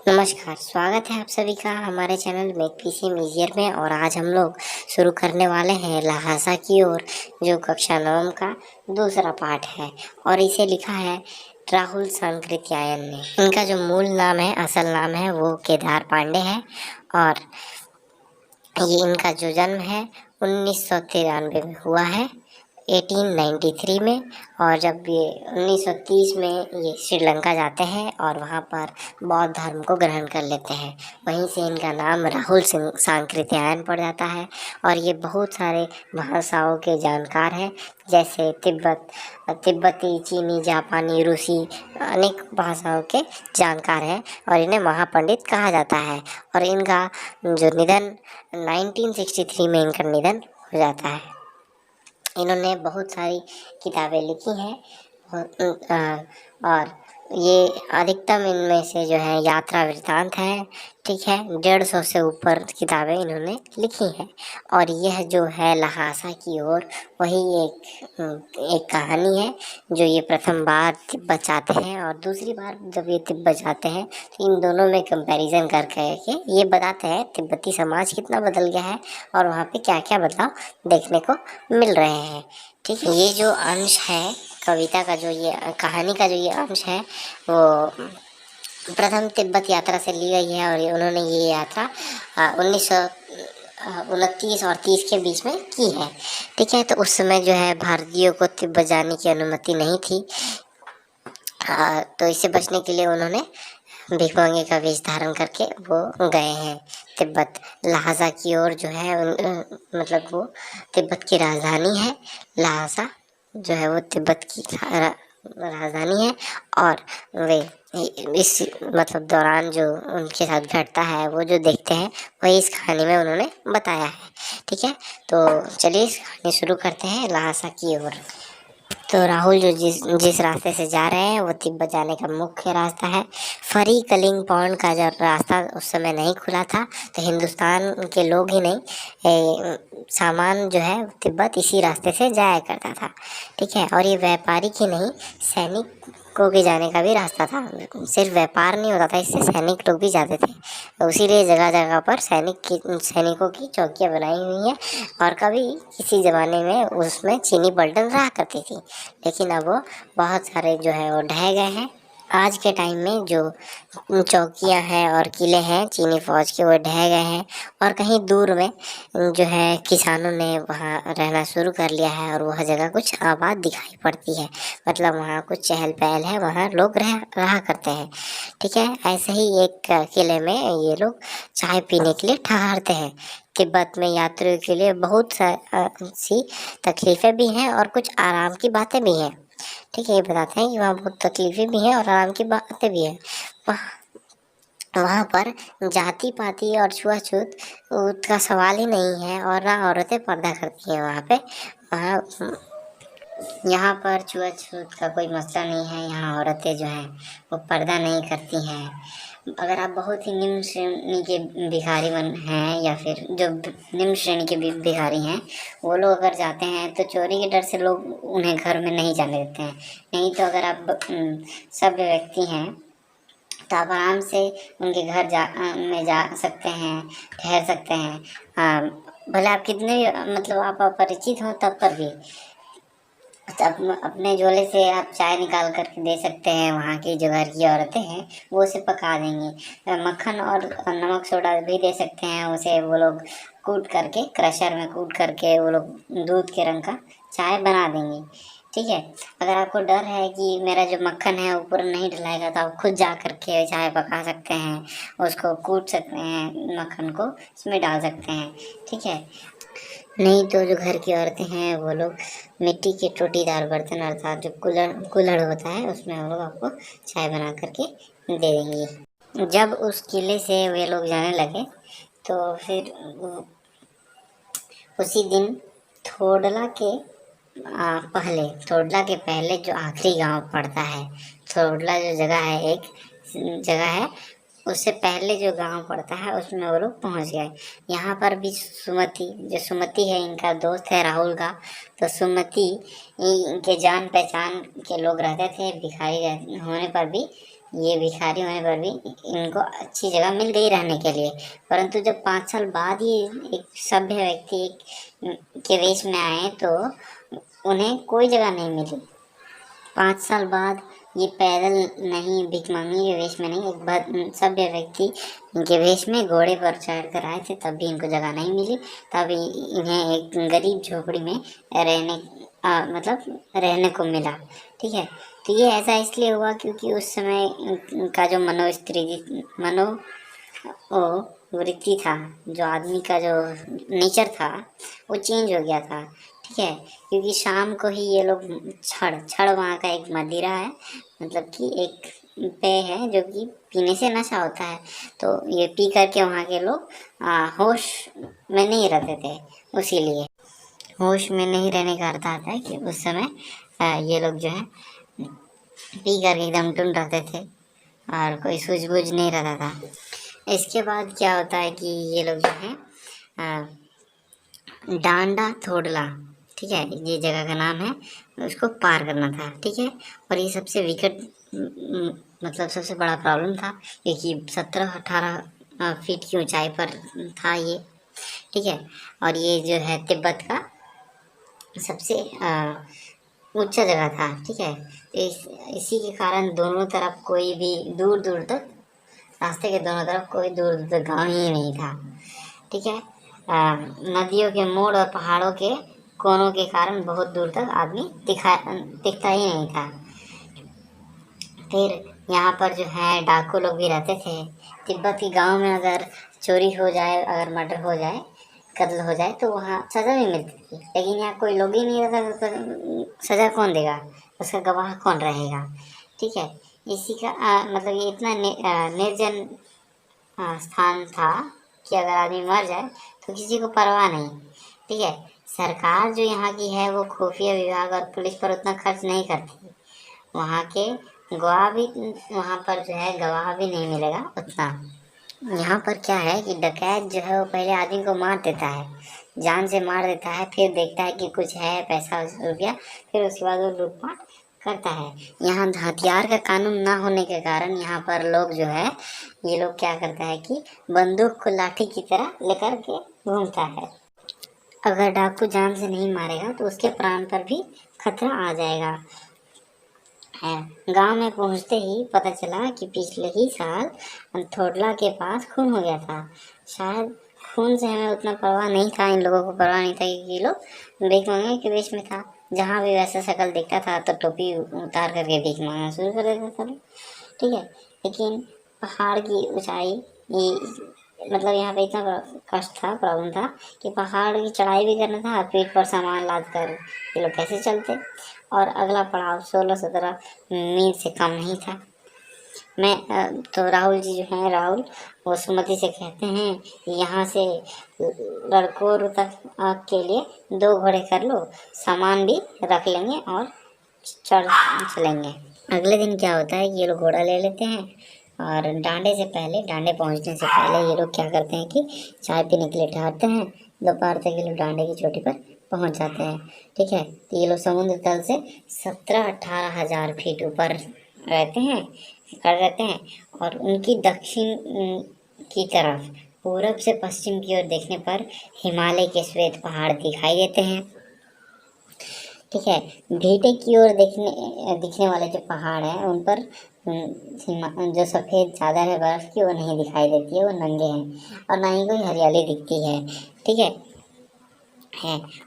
नमस्कार, स्वागत है आप सभी का हमारे चैनल मेक पीसी मीजियर में। और आज हम लोग शुरू करने वाले हैं लहासा की ओर, जो कक्षा 9 का दूसरा पाठ है और इसे लिखा है राहुल सांकृत्यायन ने। इनका जो मूल नाम है, असल नाम है, वो केदार पांडे है और ये इनका जो जन्म है 1993 में हुआ है, 1893 में। और जब ये 1930 में ये श्रीलंका जाते हैं और वहाँ पर बौद्ध धर्म को ग्रहण कर लेते हैं। वहीं से इनका नाम राहुल सांकृत्यायन पड़ जाता है। और ये बहुत सारे भाषाओं के जानकार हैं, जैसे तिब्बती, चीनी, जापानी, रूसी, अनेक भाषाओं के जानकार हैं और इन्हें महापंडित कहा जाता है। और इनका जो निधन 1963 में इनका निधन हो जाता है। इन्होंने बहुत सारी किताबें लिखी हैं और ये अधिकतम इनमें से जो है यात्रा वृत्तांत है, ठीक है। 150 से ऊपर किताबें इन्होंने लिखी हैं। और यह जो है लहासा की ओर, वही एक कहानी है जो ये प्रथम बार तिब्बत जाते हैं और दूसरी बार जब ये तिब्बत जाते हैं तो इन दोनों में कंपैरिजन करके ये बताते हैं तिब्बती समाज कितना बदल गया है और वहाँ पे क्या क्या बदलाव देखने को मिल रहे हैं, ठीक है। ये जो अंश है कविता का, जो ये कहानी का जो ये अंश है, वो प्रथम तिब्बत यात्रा से ली गई है। और उन्होंने ये यात्रा 1929 और 30 के बीच में की है, ठीक है। तो उस समय जो है भारतीयों को तिब्बत जाने की अनुमति नहीं थी, तो इससे बचने के लिए उन्होंने भिखमंगे का वेश धारण करके वो गए हैं तिब्बत। लहासा की ओर जो है मतलब वो तिब्बत की राजधानी है। लहासा जो है वो तिब्बत की राजधानी है। और वे इस मतलब दौरान जो उनके साथ घटता है, वो जो देखते हैं, वही इस कहानी में उन्होंने बताया है, ठीक है। तो चलिए इस कहानी शुरू करते हैं लहासा की ओर। तो राहुल जो जिस रास्ते से जा रहे हैं वो तिब्बत जाने का मुख्य रास्ता है। फरी कलिंग पॉन्ड का जब रास्ता उस समय नहीं खुला था, तो हिंदुस्तान के लोग ही नहीं, सामान जो है तिब्बत इसी रास्ते से जाया करता था, ठीक है। और ये व्यापारिक ही नहीं, सैनिकों के जाने का भी रास्ता था। सिर्फ व्यापार नहीं होता था, इससे सैनिक लोग भी जाते थे। तो इसीलिए जगह जगह पर सैनिकों की चौकियाँ बनाई हुई हैं। और कभी किसी ज़माने में उसमें चीनी पलटन रहा करती थी, लेकिन अब वो बहुत सारे जो है वो ढह गए हैं। आज के टाइम में जो चौकियां हैं और किले हैं चीनी फौज के, वो ढह गए हैं। और कहीं दूर में जो है किसानों ने वहाँ रहना शुरू कर लिया है और वह जगह कुछ आबाद दिखाई पड़ती है, मतलब वहाँ कुछ चहल पहल है, वहाँ लोग रहा करते हैं, ठीक है। ऐसे ही एक किले में ये लोग चाय पीने के लिए ठहरते हैं। तिब्बत में यात्रियों के लिए बहुत सी तकलीफ़ें भी हैं और कुछ आराम की बातें भी हैं, ठीक है। ये बताते हैं कि वहाँ बहुत तकलीफ़ें भी हैं और आराम की बातें भी हैं। वहाँ पर जाति पाति और छुआछूत का सवाल ही नहीं है, और ना औरतें पर्दा करती हैं वहाँ पे। यहाँ पर छुआछूत का कोई मसला नहीं है। यहाँ औरतें जो हैं वो पर्दा नहीं करती हैं। अगर आप बहुत ही निम्न श्रेणी के भिखारी हैं या फिर जो निम्न श्रेणी के भिखारी हैं, वो लोग अगर जाते हैं तो चोरी के डर से लोग उन्हें घर में नहीं जाने देते हैं। नहीं तो अगर आप सभ्य व्यक्ति हैं तो आप आराम से उनके घर में जा सकते हैं, ठहर सकते हैं। भले आप कितने भी मतलब आप अपरिचित हों तब पर भी अपने झोले से आप चाय निकाल करके दे सकते हैं। वहाँ की जो घर की औरतें हैं वो उसे पका देंगी। मक्खन और नमक सोडा भी दे सकते हैं, उसे वो लोग कूट करके, क्रशर में कूट करके वो लोग दूध के रंग का चाय बना देंगी, ठीक है। अगर आपको डर है कि मेरा जो मक्खन है ऊपर नहीं डलाएगा, तो आप खुद जा करके चाय पका सकते हैं, उसको कूट सकते हैं, मक्खन को इसमें डाल सकते हैं, ठीक है। नहीं तो जो घर की औरतें हैं वो लोग मिट्टी के टोटीदार बर्तन, अर्थात जो कुल्हड़ होता है, उसमें हम लोग आपको चाय बना करके दे देंगी। जब उस किले से वे लोग जाने लगे तो फिर उसी दिन थोडला के पहले जो आखिरी गांव पड़ता है, थोडला जो जगह है, एक जगह है, उससे पहले जो गांव पड़ता है उसमें वो लोग पहुंच गए। यहाँ पर भी सुमति है, इनका दोस्त है राहुल का। तो सुमति के जान पहचान के लोग रहते थे, भिखारी होने पर भी ये भिखारी होने पर भी इनको अच्छी जगह मिल गई रहने के लिए। परंतु जब 5 साल बाद ये एक सभ्य व्यक्ति के वेश में आए तो उन्हें कोई जगह नहीं मिली। 5 साल बाद ये पैदल नहीं, भिखमंगे के वेश में नहीं, एक सभ्य व्यक्ति के वेश में घोड़े पर चढ़ कर आए थे, तब भी इनको जगह नहीं मिली। तब इन्हें एक गरीब झोपड़ी में रहने को मिला। ठीक है, तो ये ऐसा इसलिए हुआ क्योंकि उस समय का जो वृत्ति था, जो आदमी का जो नेचर था वो चेंज हो गया था। ठीक है, क्योंकि शाम को ही ये लोग छड़ वहाँ का एक मदिरा है, मतलब कि एक पेय है जो कि पीने से नशा होता है। तो ये पी करके वहाँ के लोग होश में नहीं रहते थे। इसीलिए होश में नहीं रहने का अर्थ आता है कि उस समय ये लोग जो है पी करके एकदम टुन रहते थे और कोई सूझबूझ नहीं रहता था। इसके बाद क्या होता है कि ये लोग जो है डांडा थोड़ला, ठीक है, ये जगह का नाम है, उसको पार करना था। ठीक है, और ये सबसे विकट मतलब सबसे बड़ा प्रॉब्लम था क्योंकि 17-18 फीट की ऊंचाई पर था ये। ठीक है, और ये जो है तिब्बत का सबसे ऊंचा जगह था। ठीक है, इसी के कारण दोनों तरफ कोई भी दूर दूर तक, रास्ते के दोनों तरफ कोई दूर दूर तक गाँव ही नहीं था। ठीक है, नदियों के मोड़ और पहाड़ों के कोनों के कारण बहुत दूर तक आदमी दिखता ही नहीं था। फिर यहाँ पर जो है डाकू लोग भी रहते थे। तिब्बत के गांव में अगर चोरी हो जाए, अगर मर्डर हो जाए, कत्ल हो जाए तो वहाँ सज़ा भी मिलती थी। लेकिन यहाँ कोई लोग ही नहीं रहता तो सज़ा कौन देगा, उसका गवाह कौन रहेगा। ठीक है, इसी का मतलब ये इतना निर्जन स्थान था कि अगर आदमी मर जाए तो किसी को परवाह नहीं। ठीक है, सरकार जो यहाँ की है वो खुफिया विभाग और पुलिस पर उतना खर्च नहीं करती। वहाँ के गवाह भी, वहाँ पर जो है गवाह भी नहीं मिलेगा उतना। यहाँ पर क्या है कि डकैत जो है वो पहले आदमी को मार देता है, जान से मार देता है, फिर देखता है कि कुछ है पैसा रुपया, फिर उसके बाद वो लूटपाट करता है। यहाँ हथियार का कानून ना होने के कारण यहाँ पर लोग जो है, ये लोग क्या करता है कि बंदूक को लाठी की तरह लेकर के घूमता है। अगर डाकू जान से नहीं मारेगा तो उसके प्राण पर भी खतरा आ जाएगा। गांव में पहुंचते ही पता चला कि पिछले ही साल थोड़ला के पास खून हो गया था। शायद खून से हमें उतना परवाह नहीं था, इन लोगों को परवाह नहीं था क्योंकि लोग भीख मांगने के वेश में था। जहाँ भी वैसा शक्ल देखता था तो टोपी उतार करके भीख मांगना शुरू कर देता था। ठीक है, लेकिन पहाड़ की ऊंचाई, मतलब यहाँ पे इतना कष्ट था, प्रॉब्लम था कि पहाड़ की चढ़ाई भी करना था, पीठ पर सामान लाद कर ये लोग कैसे चलते। और अगला पड़ाव 16-17 मील से कम नहीं था। तो राहुल जी जो हैं, राहुल वो सुमति से कहते हैं कि यहाँ से लड़कों तक के लिए 2 घोड़े कर लो, सामान भी रख लेंगे और चढ़ चलेंगे। अगले दिन क्या होता है कि ये लोग घोड़ा ले लेते हैं और डांडे पहुँचने से पहले ये लोग क्या करते हैं कि चाय पीने के लिए ठहरते हैं। दोपहर तक ये लोग डांडे की चोटी पर पहुँच जाते हैं। ठीक है, तो ये लोग समुद्र तल से 17-18 हज़ार फीट ऊपर रहते हैं और उनकी दक्षिण की तरफ पूरब से पश्चिम की ओर देखने पर हिमालय के श्वेत पहाड़ दिखाई देते हैं। ठीक है, भेटे की ओर दिखने वाले जो पहाड़ हैं उन पर जो सफ़ेद चादर है बर्फ़ की वो नहीं दिखाई देती है, वो नंगे हैं और ना ही कोई हरियाली दिखती है। ठीक है,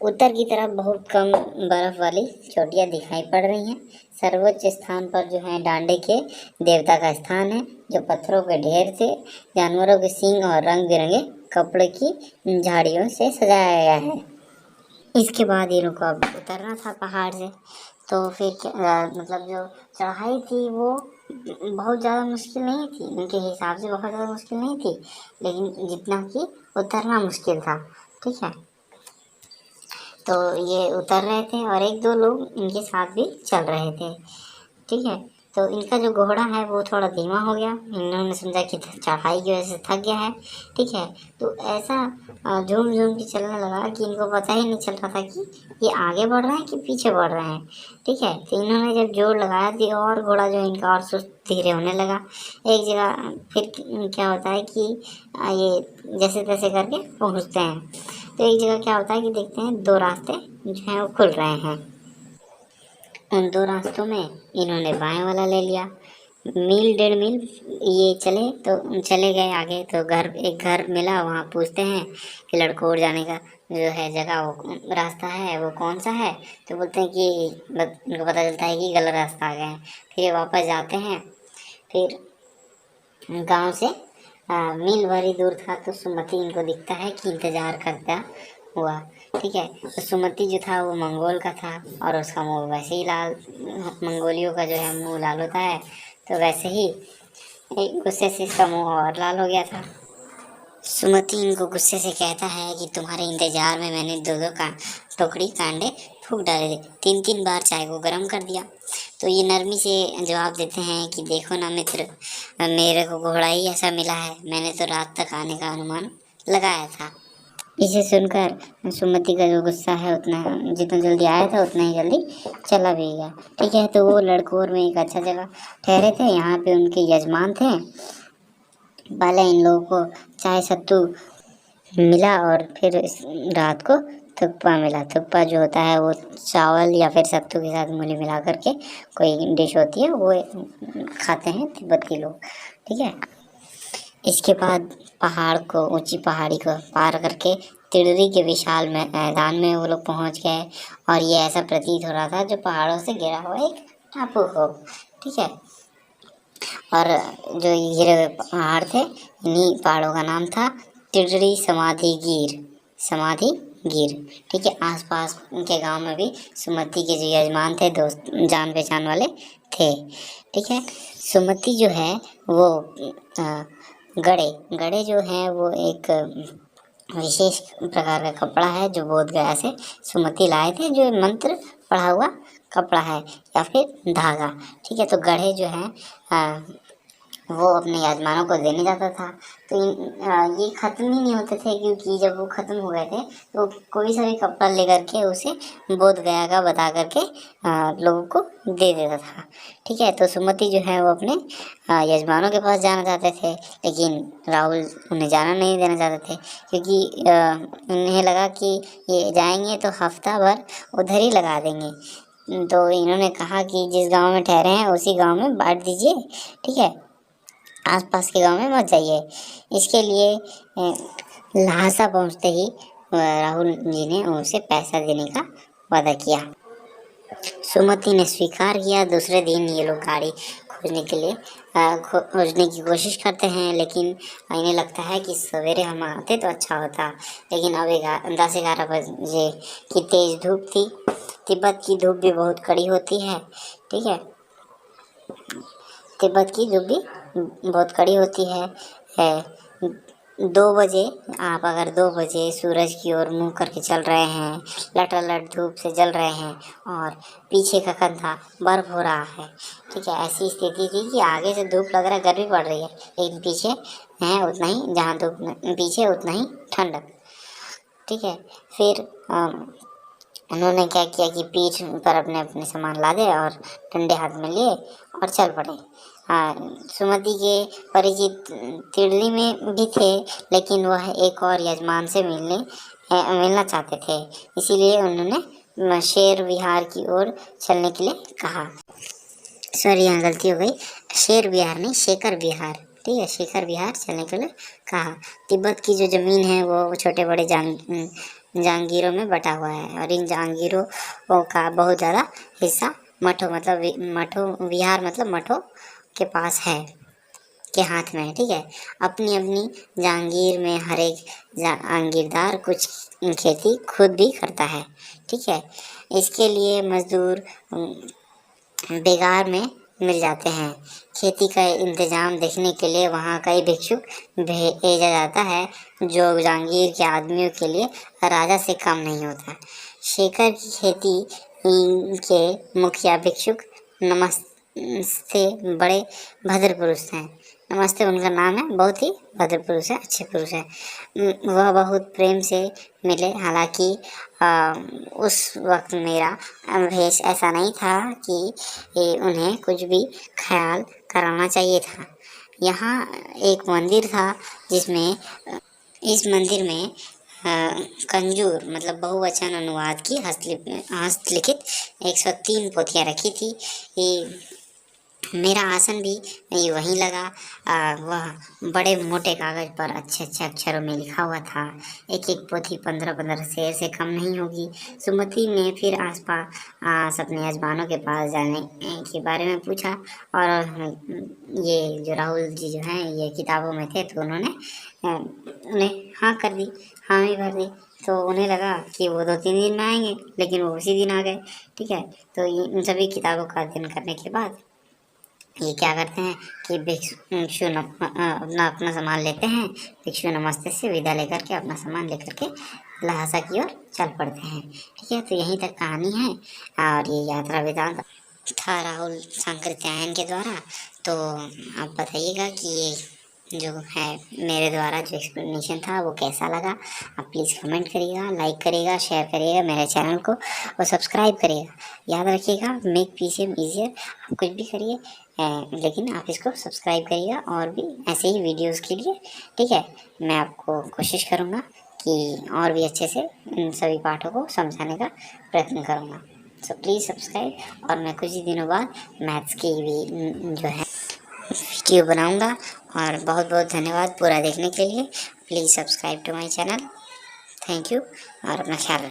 उत्तर की तरफ बहुत कम बर्फ वाली चोटियाँ दिखाई पड़ रही हैं। सर्वोच्च स्थान पर जो है डांडे के देवता का स्थान है, जो पत्थरों के ढेर से जानवरों के सींग और रंग बिरंगे कपड़े की झाड़ियों से सजाया गया है। इसके बाद ये लोग को अब उतरना था पहाड़ से, तो फिर मतलब जो चढ़ाई थी वो बहुत ज़्यादा मुश्किल नहीं थी, उनके हिसाब से बहुत ज़्यादा मुश्किल नहीं थी, लेकिन जितना कि उतरना मुश्किल था। ठीक है, तो ये उतर रहे थे और 1-2 लोग इनके साथ भी चल रहे थे। ठीक है, तो इनका जो घोड़ा है वो थोड़ा धीमा हो गया। इन्होंने समझा कि चढ़ाई की वजह से थक गया है, ठीक है। तो ऐसा झूम झूम के चलने लगा कि इनको पता ही नहीं चल रहा था कि ये आगे बढ़ रहे हैं कि पीछे बढ़ रहे हैं, ठीक है। तो इन्होंने जब जोर लगाया तो और घोड़ा जो इनका और सुस्त धीरे होने लगा। एक जगह फिर क्या होता है कि ये जैसे तैसे करके पहुँचते हैं। तो एक जगह क्या होता है कि देखते हैं 2 रास्ते जो हैं वो खुल रहे हैं। उन 2 रास्तों में इन्होंने बाएं वाला ले लिया। मील 1.5 मील ये चले तो चले गए आगे, तो एक घर मिला। वहाँ पूछते हैं कि लड़कोर जाने का जो है जगह, वो रास्ता है वो कौन सा है। तो बोलते हैं कि उनको पता चलता है कि गलत रास्ता आ गए हैं। फिर ये वापस जाते हैं। फिर गांव से मील भरी दूर था तो सुमति इनको दिखता है कि इंतजार करता हुआ, ठीक है। तो सुमति जो था वो मंगोल का था और उसका मुंह वैसे ही लाल, मंगोलियों का जो है मुंह लाल होता है, तो वैसे ही गुस्से से इसका मुंह और लाल हो गया था। सुमति इनको गुस्से से कहता है कि तुम्हारे इंतजार में मैंने 2-2 का टोकरी कांडे फूंक डाले थे, 3-3 बार चाय को गर्म कर दिया। तो ये नरमी से जवाब देते हैं कि देखो ना मित्र, मेरे को घोड़ा ही ऐसा मिला है, मैंने तो रात तक आने का अनुमान लगाया था। इसे सुनकर सुमति का जो गुस्सा है उतना, जितना जल्दी आया था उतना ही जल्दी चला भी गया, ठीक है। तो वो लड़कोर में एक अच्छा जगह ठहरे थे। यहाँ पे उनके यजमान थे। पहले इन लोगों को चाय सत्तू मिला और फिर रात को थुक्पा मिला। थुक्पा जो होता है वो चावल या फिर सत्तू के साथ मूली मिला करके कोई डिश होती है, वो खाते हैं तिब्बती लोग, ठीक है। इसके बाद पहाड़ को, ऊंची पहाड़ी को पार करके तिड़री के विशाल मैदान में वो लोग पहुंच गए। और ये ऐसा प्रतीत हो रहा था जो पहाड़ों से घिरा हुआ एक टापू हो, ठीक है। और जो घिरे हुए पहाड़ थे, इन्हीं पहाड़ों का नाम था तिड़री समाधि गिर, ठीक है। आसपास के गांव में भी सुमति के जो यजमान थे, दोस्त जान पहचान वाले थे, ठीक है। सुमति जो है वो गड़े जो हैं वो एक विशेष प्रकार का कपड़ा है जो बोध गया से सुमति लाए थे, जो मंत्र पढ़ा हुआ कपड़ा है या फिर धागा, ठीक है। तो गढ़े जो है वो अपने यजमानों को देने जाता था। तो ये ख़त्म ही नहीं होते थे, क्योंकि जब वो ख़त्म हो गए थे तो कोई सा भी कपड़ा लेकर के उसे बोध गया का बता करके लोगों को दे देता था, ठीक है। तो सुमति जो है वो अपने यजमानों के पास जाना चाहते थे, लेकिन राहुल उन्हें जाना नहीं देना चाहते थे, क्योंकि उन्हें लगा कि ये जाएंगे तो हफ्ता भर उधर ही लगा देंगे। तो इन्होंने कहा कि जिस गांव में ठहरे हैं उसी गांव में बांट दीजिए, ठीक है, आसपास के गांव में मत जाइए। इसके लिए लहासा पहुंचते ही राहुल जी ने उनसे पैसा देने का वादा किया। सुमति ने स्वीकार किया। दूसरे दिन ये लोग गाड़ी खोजने के लिए खोजने की कोशिश करते हैं, लेकिन इन्हें लगता है कि सवेरे हम आते तो अच्छा होता। लेकिन अब 10-11 बजे की तेज़ धूप थी। तिब्बत की धूप भी बहुत कड़ी होती है, ठीक है। तिब्बत की धूप भी बहुत कड़ी होती है। 2 बजे आप अगर 2 बजे सूरज की ओर मुंह करके चल रहे हैं, लटालट धूप से जल रहे हैं और पीछे का कंधा बर्फ हो रहा है, ठीक है। ऐसी स्थिति थी कि आगे से धूप लग रहा है, गर्मी पड़ रही है, लेकिन पीछे है उतना ही, जहाँ धूप पीछे उतना ही ठंडक, ठीक है। फिर उन्होंने क्या किया कि पीठ पर अपने अपने सामान लादे और डंडे हाथ में लिए और चल पड़े। सुमति के परिचित तिड़ली में भी थे, लेकिन वह एक और यजमान से मिलना चाहते थे, इसीलिए उन्होंने शेर विहार की ओर चलने के लिए कहा। सॉरी, यहाँ गलती हो गई, शेर विहार नहीं, शेखर विहार, ठीक है, शेखर विहार चलने के लिए कहा। तिब्बत की जो ज़मीन है वो छोटे बड़े जहांगीरों में बटा हुआ है और इन जहांगीरों का बहुत ज़्यादा हिस्सा मठों मठों के पास है, के हाथ में है, ठीक है। अपनी अपनी जहांगीर में हर एक जहांगीरदार कुछ खेती खुद भी करता है, ठीक है। इसके लिए मजदूर बेगार में मिल जाते हैं। खेती का इंतजाम देखने के लिए वहाँ कई भिक्षुक भेजा जाता है, जो जहांगीर के आदमियों के लिए राजा से कम नहीं होता। शेखर की खेती के मुखिया भिक्षुक से बड़े भद्र पुरुष हैं। नमस्ते उनका नाम है, बहुत ही भद्र पुरुष है, अच्छे पुरुष है। वह बहुत प्रेम से मिले, हालांकि उस वक्त मेरा भेष ऐसा नहीं था कि उन्हें कुछ भी ख्याल कराना चाहिए था। यहाँ एक मंदिर था जिसमें इस मंदिर में कंजूर मतलब बहुवचन अनुवाद की हस्तलिखित 103 पोथियाँ रखी थी। मेरा आसन भी वहीं लगा। वह बड़े मोटे कागज पर अच्छे अच्छे अक्षरों में लिखा हुआ था। एक एक पोथी 15-15 शेर से कम नहीं होगी। सुमति ने फिर आसपास अपने यजमानों के पास जाने के बारे में पूछा, और ये जो राहुल जी जो हैं ये किताबों में थे, तो उन्होंने उन्हें हाँ कर दी, हामी भर दी। तो उन्हें लगा कि वो 2-3 दिन में आएंगे, लेकिन वो उसी दिन आ गए। ठीक है, तो इन सभी किताबों का अध्ययन करने के बाद ये क्या करते हैं कि भिक्षु अपना सामान लेते हैं। भिक्षु नमस्ते से विदा लेकर के अपना सामान लेकर के लहासा की ओर चल पड़ते हैं। ठीक है, तो यहीं तक कहानी है। और ये यात्रा वृतांत था राहुल सांकृत्यायन के द्वारा। तो आप बताइएगा कि ये जो है मेरे द्वारा जो एक्सप्लेनेशन था वो कैसा लगा। आप प्लीज़ कमेंट करिएगा, लाइक करिएगा, शेयर करिएगा मेरे चैनल को, और सब्सक्राइब करिएगा। याद रखिएगा, मेक पीसीएम ईजियर। आप कुछ भी करिए, लेकिन आप इसको सब्सक्राइब करिएगा, और भी ऐसे ही वीडियोस के लिए। ठीक है, मैं आपको कोशिश करूँगा कि और भी अच्छे से इन सभी पाठों को समझाने का प्रयत्न करूँगा। So please subscribe. और मैं कुछ ही दिनों बाद मैथ्स की भी जो है वीडियो बनाऊंगा। और बहुत बहुत धन्यवाद पूरा देखने के लिए। Please subscribe to my channel. Thank you, और अपना ख्याल रखिए।